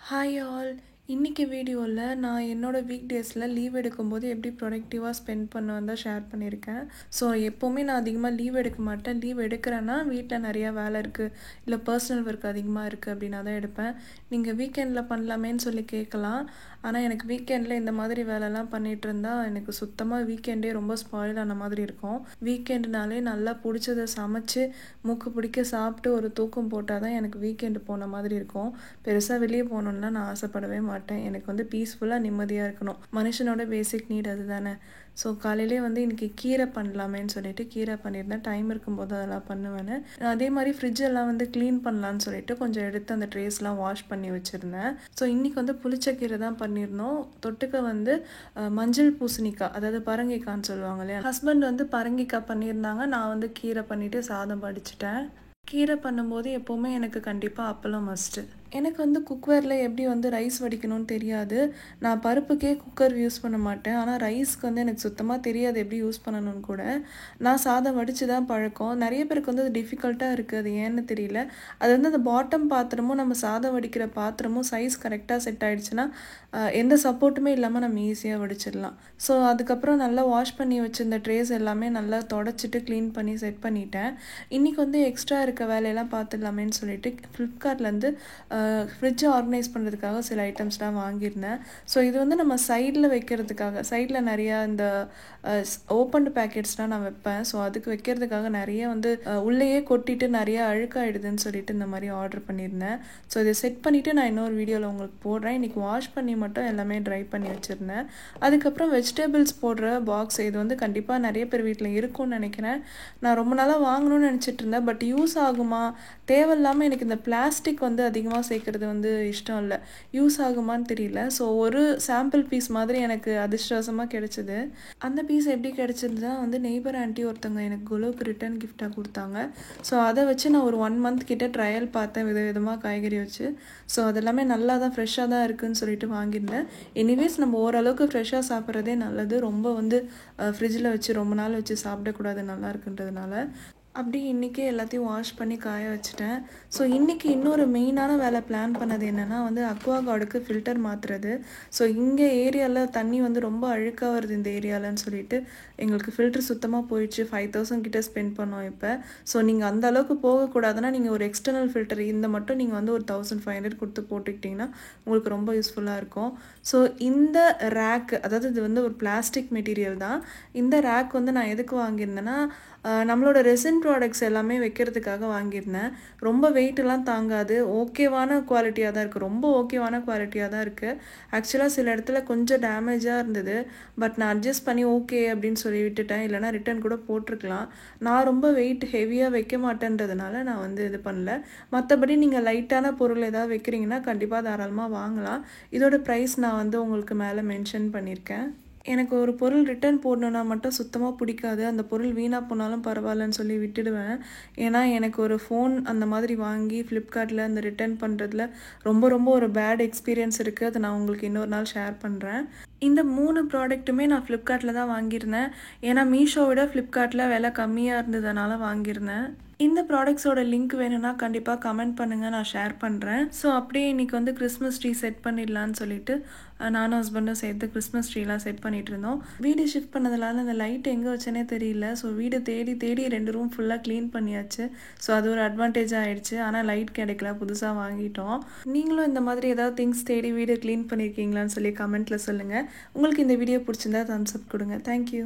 Hi all. இன்னைக்கு வீடியோவில் நான் என்னோடய வீக் டேஸில் லீவ் எடுக்கும்போது எப்படி ப்ரொடக்டிவாக ஸ்பெண்ட் பண்ணுவேன் தான் ஷேர் பண்ணியிருக்கேன். ஸோ எப்போவுமே நான் அதிகமாக லீவ் எடுக்க மாட்டேன். லீவ் எடுக்கிறேன்னா வீட்டில் நிறையா வேலை இருக்குது, இல்லை பர்சனல் ஒர்க் அதிகமாக இருக்குது அப்படின்னா தான் எடுப்பேன். நீங்கள் வீக்கெண்டில் பண்ணலாமேன்னு சொல்லி கேட்கலாம். ஆனால் எனக்கு வீக்கெண்டில் இந்த மாதிரி வேலைலாம் பண்ணிகிட்டு இருந்தால் எனக்கு சுத்தமாக வீக்கெண்டே ரொம்ப ஸ்பாயில் ஆன மாதிரி இருக்கும். வீக்கெண்டுனாலே நல்லா பிடிச்சதை சமைச்சு மூக்கு பிடிக்க சாப்பிட்டு ஒரு தூக்கம் போட்டால் தான் எனக்கு வீக்கெண்டு போன மாதிரி இருக்கும். பெருசாக வெளியே போகணுன்னா நான் ஆசைப்படவே மாட்டேன். எனக்கு வந்து பீஸ்ஃபுல்லாக நிம்மதியாக இருக்கணும். மனுஷனோட பேசிக் நீட் அது தானே. ஸோ காலையிலே வந்து இன்றைக்கி கீரை பண்ணலாமேன்னு சொல்லிட்டு கீரை பண்ணியிருந்தேன். டைம் இருக்கும்போது அதெல்லாம் பண்ணுவேன்னு. அதே மாதிரி ஃப்ரிட்ஜெல்லாம் வந்து க்ளீன் பண்ணலான்னு சொல்லிட்டு கொஞ்சம் எடுத்து அந்த ட்ரேஸ்லாம் வாஷ் பண்ணி வச்சுருந்தேன். ஸோ இன்றைக்கி வந்து புளிச்சக்கீரை தான் பண்ணியிருந்தோம். தொட்டுக்க வந்து மஞ்சள் பூசணிக்காய், அதாவது பரங்கிக்காய்ன்னு சொல்லுவாங்க இல்லையா. ஹஸ்பண்ட் வந்து பரங்கிக்காய் பண்ணியிருந்தாங்க. நான் வந்து கீரை பண்ணிவிட்டு சாதம் வடிச்சிட்டேன். கீரை பண்ணும்போது எப்போவுமே எனக்கு கண்டிப்பாக அப்பளம் மஸ்ட்டு. எனக்கு வந்து குக்கரில் எப்படி வந்து ரைஸ் வடிக்கணும்னு தெரியாது. நான் பருப்புக்கே குக்கர் யூஸ் பண்ண மாட்டேன். ஆனால் ரைஸ்க்கு வந்து எனக்கு சுத்தமாக தெரியாது எப்படி யூஸ் பண்ணணும்னு கூட. நான் சாதம் வடித்து தான் பழக்கம். நிறைய பேருக்கு வந்து அது டிஃபிகல்ட்டாக இருக்குது. அது ஏன்னு தெரியல. அது வந்து அந்த பாட்டம் பாத்திரமும் நம்ம சாதம் வடிக்கிற பாத்திரமும் சைஸ் கரெக்டாக செட் ஆகிடுச்சுன்னா எந்த சப்போர்ட்டுமே இல்லாமல் நம்ம ஈஸியாக வடிச்சிடலாம். ஸோ அதுக்கப்புறம் நல்லா வாஷ் பண்ணி வச்சுருந்த ட்ரேஸ் எல்லாமே நல்லா தொடச்சிட்டு க்ளீன் பண்ணி செட் பண்ணிட்டேன். இன்றைக்கி வந்து எக்ஸ்ட்ரா இருக்க வேலையெல்லாம் பார்த்துடலாமேன்னு சொல்லிட்டு ஃப்ளிப்கார்ட்லேருந்து ஃப்ரிட்ஜை ஆர்கனைஸ் பண்ணுறதுக்காக சில ஐட்டம்ஸ்லாம் வாங்கியிருந்தேன். ஸோ இது வந்து நம்ம சைடில் வைக்கிறதுக்காக, சைடில் நிறையா இந்த ஓப்பன்டு பேக்கெட்ஸ்லாம் நான் வைப்பேன். ஸோ அதுக்கு வைக்கிறதுக்காக நிறைய வந்து உள்ளேயே கொட்டிட்டு நிறையா அழுக்காயிடுதுன்னு சொல்லிட்டு இந்த மாதிரி ஆர்டர் பண்ணியிருந்தேன். ஸோ இதை செட் பண்ணிவிட்டு நான் இன்னொரு வீடியோவில் உங்களுக்கு போடுறேன். இன்றைக்கி வாஷ் பண்ணி மட்டும் எல்லாமே ட்ரை பண்ணி வச்சுருந்தேன். அதுக்கப்புறம் வெஜிடபிள்ஸ் போடுற பாக்ஸ், இது வந்து கண்டிப்பாக நிறைய பேர் வீட்டில் இருக்கும்னு நினைக்கிறேன். நான் ரொம்ப நாளாக வாங்கணும்னு நினச்சிட்டு இருந்தேன். பட் யூஸ் ஆகுமா, தேவையில்லாமல் எனக்கு இந்த பிளாஸ்டிக் வந்து அதிகமாக சேர்க்குறது வந்து இஷ்டம் இல்லை. யூஸ் ஆகுமான்னு தெரியல. ஸோ ஒரு சாம்பிள் பீஸ் மாதிரி எனக்கு அதிர்ஷ்டவசமாக கிடச்சிது. அந்த பீஸ் எப்படி கிடச்சிருந்தா வந்து நெய்பர் ஆண்டி ஒருத்தவங்க எனக்கு குலோவுக்கு ரிட்டர்ன் கிஃப்டாக கொடுத்தாங்க. ஸோ அதை வச்சு நான் ஒரு 1 மந்த் கிட்டே ட்ரையல் பார்த்தேன், விதவிதமாக காய்கறி வச்சு. ஸோ அதெல்லாமே நல்லா தான் ஃப்ரெஷ்ஷாக தான் இருக்குதுன்னு சொல்லிட்டு வாங்கியிருந்தேன். எனிவேஸ் நம்ம ஓரளவுக்கு ஃப்ரெஷ்ஷாக சாப்பிட்றதே நல்லது. ரொம்ப வந்து ஃப்ரிட்ஜில் வச்சு ரொம்ப நாள் வச்சு சாப்பிடக்கூடாது நல்லா இருக்குன்றதுனால. அப்படி இன்றைக்கே எல்லாத்தையும் வாஷ் பண்ணி காய வச்சுட்டேன். ஸோ இன்றைக்கி இன்னொரு மெயினான வேலை பிளான் பண்ணது என்னென்னா வந்து அக்வாகார்டுக்கு ஃபில்டர் மாற்றுறது. ஸோ இங்கே ஏரியாவில் தண்ணி வந்து ரொம்ப அழுக்காக வருது இந்த ஏரியாவில்னு சொல்லிட்டு எங்களுக்கு ஃபில்டர் சுத்தமாக போயிடுச்சு. 5000 கிட்டே ஸ்பெண்ட் பண்ணோம் இப்போ. ஸோ நீங்கள் அந்த அளவுக்கு போகக்கூடாதுன்னா நீங்கள் ஒரு எக்ஸ்டர்னல் ஃபில்டர் இந்த மட்டும் நீங்கள் வந்து ஒரு 1500 கொடுத்து போட்டுக்கிட்டிங்கன்னா உங்களுக்கு ரொம்ப யூஸ்ஃபுல்லாக இருக்கும். ஸோ இந்த ரேக், அதாவது இது வந்து ஒரு பிளாஸ்டிக் மெட்டீரியல் தான். இந்த ரேக் வந்து நான் எதுக்கு வாங்கியிருந்தேன்னா, நம்மளோட ரெசின் ப்ராடக்ட்ஸ் எல்லாமே வைக்கிறதுக்காக வாங்கியிருந்தேன். ரொம்ப வெயிட்டெல்லாம் தாங்காது. ஓகேவான குவாலிட்டியாக தான் இருக்குது. ரொம்ப ஓகேவான குவாலிட்டியாக தான் இருக்குது. ஆக்சுவலாக சில இடத்துல கொஞ்சம் டேமேஜாக இருந்தது. பட் நான் அட்ஜஸ்ட் பண்ணி ஓகே அப்படின்னு சொல்லி விட்டுட்டேன். இல்லைனா ரிட்டன் கூட போட்டிருக்கலாம். நான் ரொம்ப வெயிட் ஹெவியாக வைக்க மாட்டேன்றதுனால நான் வந்து இது பண்ணல. மற்றபடி நீங்கள் லைட்டான பொருள் ஏதாவது வைக்கிறீங்கன்னா கண்டிப்பாக தாராளமாக வாங்கலாம். இதோட ப்ரைஸ் நான் வந்து உங்களுக்கு மேலே மென்ஷன் பண்ணியிருக்கேன். எனக்கு ஒரு பொருள் ரிட்டர்ன் போடணுன்னா மட்டும் சுத்தமாக பிடிக்காது. அந்த பொருள் வீணாக போனாலும் பரவாயில்லன்னு சொல்லி விட்டுடுவேன். ஏன்னா எனக்கு ஒரு ஃபோன் அந்த மாதிரி வாங்கி ஃப்ளிப்கார்ட்டில் அந்த ரிட்டர்ன் பண்ணுறதுல ரொம்ப ஒரு பேட் எக்ஸ்பீரியன்ஸ் இருக்குது. அதை நான் உங்களுக்கு இன்னொரு நாள் ஷேர் பண்ணுறேன். இந்த 3 ப்ராடக்ட்டுமே நான் ஃப்ளிப்கார்ட்டில் தான் வாங்கியிருந்தேன். ஏன்னா மீஷோவிட ஃப்ளிப்கார்ட்டில் விலை கம்மியாக இருந்ததுனால வாங்கியிருந்தேன். இந்த ப்ராடக்ட்ஸோட லிங்க் வேணும்னா கண்டிப்பாக கமெண்ட் பண்ணுங்கள், நான் ஷேர் பண்ணுறேன். ஸோ அப்படியே இன்றைக்கி வந்து கிறிஸ்மஸ் ட்ரீ செட் பண்ணிடலான்னு சொல்லிட்டு நானும் ஹஸ்பண்டும் சேர்த்து கிறிஸ்மஸ் ட்ரீலாம் செட் பண்ணிகிட்டு இருந்தோம். வீடு ஷிஃப்ட் பண்ணதுனால அந்த லைட் எங்கே வச்சேனே தெரியல. ஸோ வீடு தேடி 2 ரூம் ஃபுல்லாக க்ளீன் பண்ணியாச்சு. ஸோ அது ஒரு அட்வான்டேஜாக ஆகிடுச்சு. ஆனால் லைட் கிடைக்கல, புதுசாக வாங்கிட்டோம். நீங்களும் இந்த மாதிரி ஏதாவது திங்ஸ் தேடி வீடு க்ளீன் பண்ணியிருக்கீங்களான்னு சொல்லி கமெண்ட்டில் சொல்லுங்கள். உங்களுக்கு இந்த வீடியோ பிடிச்சிருந்தா தம்ஸ் அப் கொடுங்க. தேங்க்யூ.